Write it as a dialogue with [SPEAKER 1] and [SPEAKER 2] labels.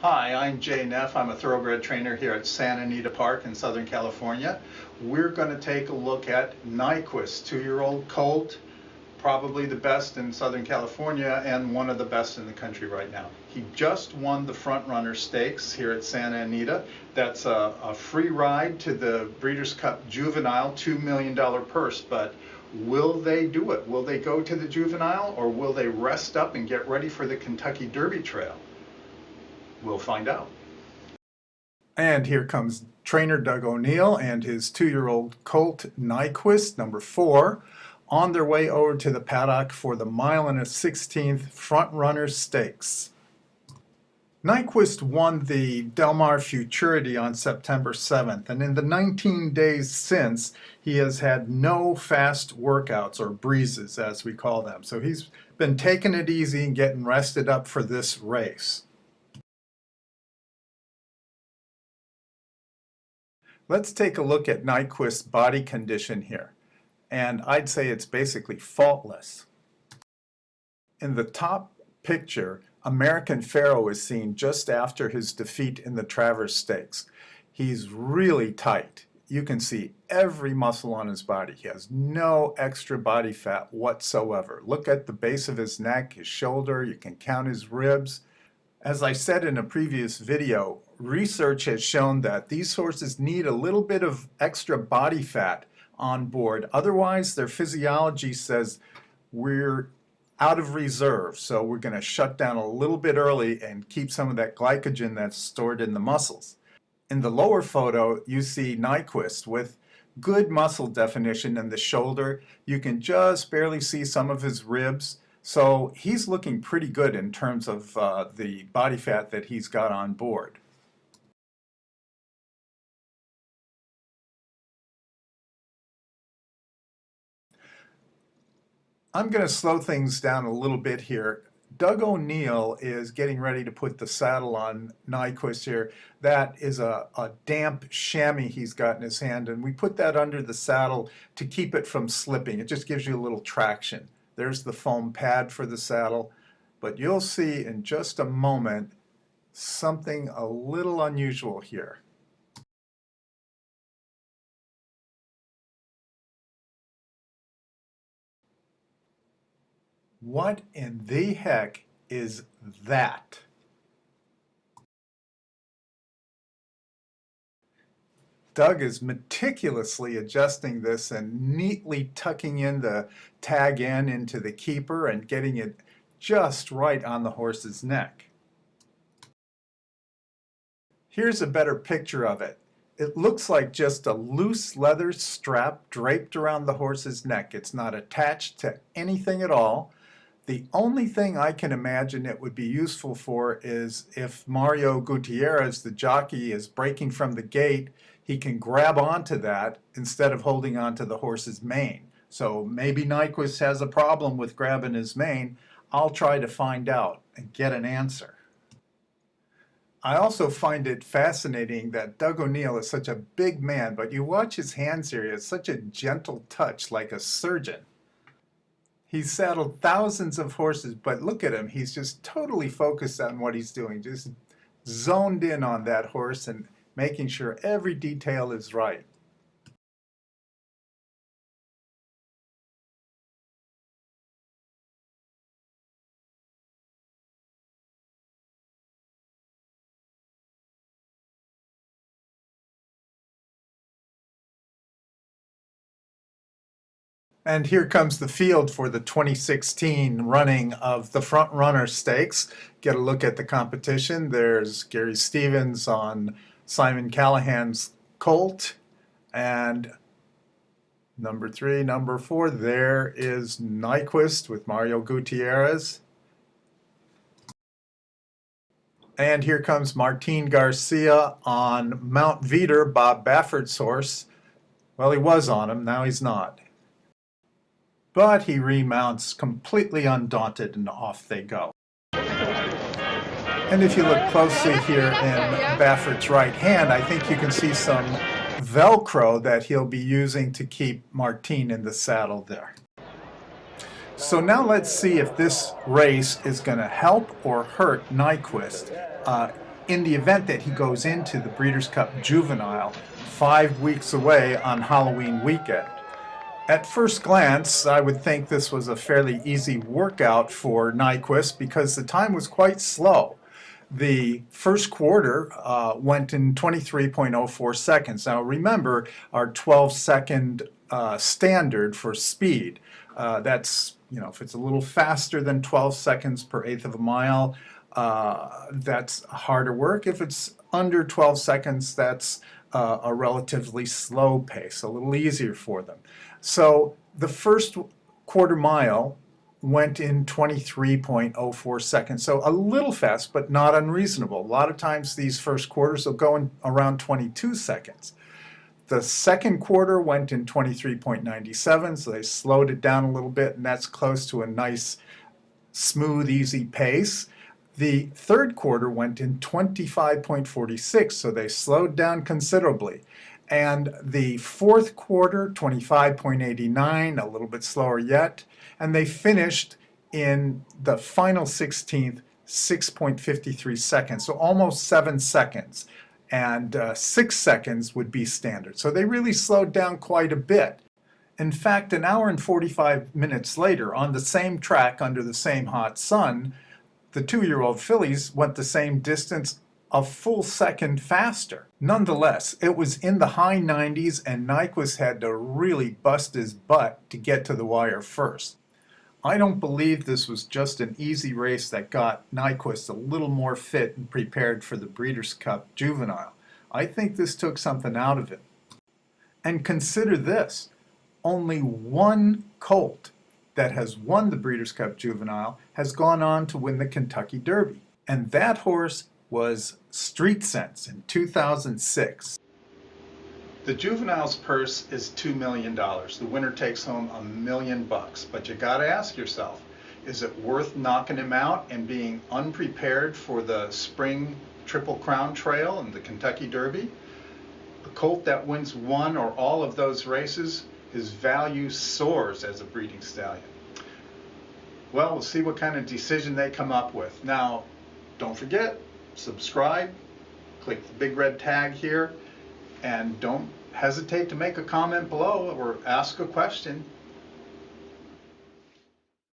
[SPEAKER 1] Hi, I'm Nehf. I'm a thoroughbred trainer here at Santa Anita Park in Southern California. We're going to take a look at Nyquist, 2-year-old colt, probably the best in Southern California and one of the best in the country right now. He just won the Frontrunner Stakes here at Santa Anita. That's a free ride to the Breeders Cup Juvenile $2 million purse, but will they do it? Will they go to the Juvenile, or will they rest up and get ready for the Kentucky Derby Trail? We'll find out. And here comes trainer Doug O'Neill and his 2-year-old colt Nyquist, number 4, on their way over to the paddock for the 1 1/16 Frontrunner Stakes. Nyquist won the Del Mar Futurity on September 7th, and in the 19 days since, he has had no fast workouts, or breezes as we call them. So he's been taking it easy and getting rested up for this race. Let's take a look at Nyquist's body condition here, and I'd say it's basically faultless. In the top picture, American Pharoah is seen just after his defeat in the Travers Stakes. He's really tight. You can see every muscle on his body. He has no extra body fat whatsoever. Look at the base of his neck, his shoulder, you can count his ribs. As I said in a previous video, research has shown that these horses need a little bit of extra body fat on board. Otherwise, their physiology says we're out of reserve, so we're going to shut down a little bit early and keep some of that glycogen that's stored in the muscles. In the lower photo, you see Nyquist with good muscle definition in the shoulder. You can just barely see some of his ribs. So he's looking pretty good in terms of the body fat that he's got on board. I'm going to slow things down a little bit here. Doug O'Neill is getting ready to put the saddle on Nyquist here. That is a damp chamois he's got in his hand, and we put that under the saddle to keep it from slipping. It just gives you a little traction. There's the foam pad for the saddle, but you'll see in just a moment something a little unusual here. What in the heck is that? Doug is meticulously adjusting this and neatly tucking in the tag end into the keeper and getting it just right on the horse's neck. Here's a better picture of it. It looks like just a loose leather strap draped around the horse's neck. It's not attached to anything at all. The only thing I can imagine it would be useful for is if Mario Gutierrez, the jockey, is breaking from the gate, he can grab onto that instead of holding onto the horse's mane. So maybe Nyquist has a problem with grabbing his mane. I'll try to find out and get an answer. I also find it fascinating that Doug O'Neill is such a big man, but you watch his hands here, he has such a gentle touch, like a surgeon. He's saddled thousands of horses, but look at him, he's just totally focused on what he's doing, just zoned in on that horse and making sure every detail is right. And here comes the field for the 2016 running of the Frontrunner Stakes. Get a look at the competition. There's Gary Stevens on Simon Callahan's colt, and number 3, number 4, there is Nyquist with Mario Gutierrez. And here comes Martin Garcia on Mount Veeder, Bob Baffert's horse. Well, he was on him, now he's not. But he remounts completely undaunted, and off they go. And if you look closely here in Baffert's right hand, I think you can see some Velcro that he'll be using to keep Martin in the saddle there. So now let's see if this race is going to help or hurt Nyquist. in the event that he goes into the Breeders' Cup Juvenile 5 weeks away on Halloween weekend. At first glance, I would think this was a fairly easy workout for Nyquist because the time was quite slow. The first quarter went in 23.04 seconds. Now remember our 12-second standard for speed. That's, if it's a little faster than 12 seconds per eighth of a mile, that's harder work. If it's under 12 seconds, that's a relatively slow pace, a little easier for them. So the first quarter mile went in 23.04 seconds. So a little fast, but not unreasonable. A lot of times these first quarters will go in around 22 seconds. The second quarter went in 23.97, so they slowed it down a little bit, and that's close to a nice, smooth, easy pace. The third quarter went in 25.46, so they slowed down considerably. And the fourth quarter, 25.89, a little bit slower yet. And they finished in the final 16th, 6.53 seconds, so almost 7 seconds. And 6 seconds would be standard. So they really slowed down quite a bit. In fact, an hour and 45 minutes later, on the same track under the same hot sun, the 2-year-old fillies went the same distance a full second faster. Nonetheless, it was in the high 90s, and Nyquist had to really bust his butt to get to the wire first. I don't believe this was just an easy race that got Nyquist a little more fit and prepared for the Breeders' Cup Juvenile. I think this took something out of him. And consider this, only one colt that has won the Breeders' Cup Juvenile has gone on to win the Kentucky Derby. And that horse was Street Sense in 2006. The juvenile's purse is $2 million. The winner takes home $1 million. But you gotta ask yourself, is it worth knocking him out and being unprepared for the spring Triple Crown Trail and the Kentucky Derby? A colt that wins one or all of those races, his value soars as a breeding stallion. Well, we'll see what kind of decision they come up with. Now, don't forget, subscribe, click the big red tag here, and don't hesitate to make a comment below or ask a question.